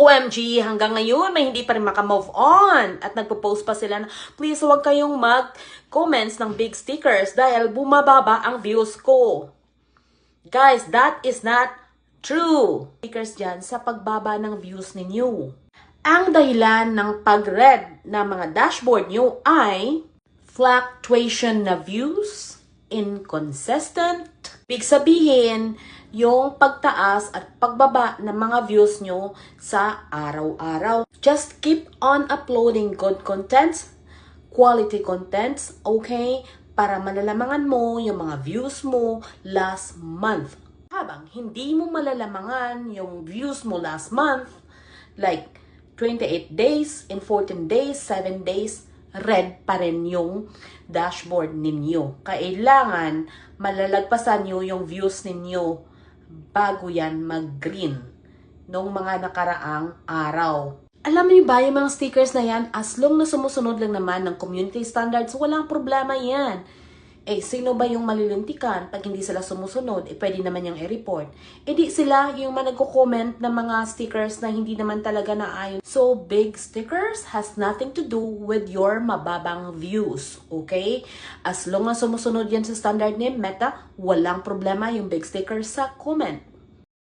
OMG, hanggang ngayon may hindi pa rin makamove on. At nagpo-post pa sila na, please huwag kayong mag-comments ng big stickers dahil bumababa ang views ko. Guys, that is not true. Stickers dyan sa pagbaba ng views ninyo. Ang dahilan ng pag-red na mga dashboard nyo ay fluctuation na views, inconsistent. Ibig sabihin, yung pagtaas at pagbaba ng mga views nyo sa araw-araw. Just keep on uploading good contents, quality contents, okay? Para malalamangan mo yung mga views mo last month. Habang hindi mo malalamangan yung views mo last month, like 28 days, in 14 days, 7 days, red pa rin yung dashboard ninyo. Kailangan malalagpasan nyo yung views ninyo bago yan mag-green nung mga nakaraang araw. Alam niyo ba yung mga stickers na yan, as long na sumusunod lang naman ng community standards, walang problema yan. Eh, sino ba yung malilintikan pag hindi sila sumusunod? Eh, pwede naman yung i-report. Eh, di sila yung nagko-comment ng mga stickers na hindi naman talaga naayon. So, big stickers has nothing to do with your mababang views. Okay? As long as sumusunod yan sa standard ni Meta, walang problema yung big stickers sa comment.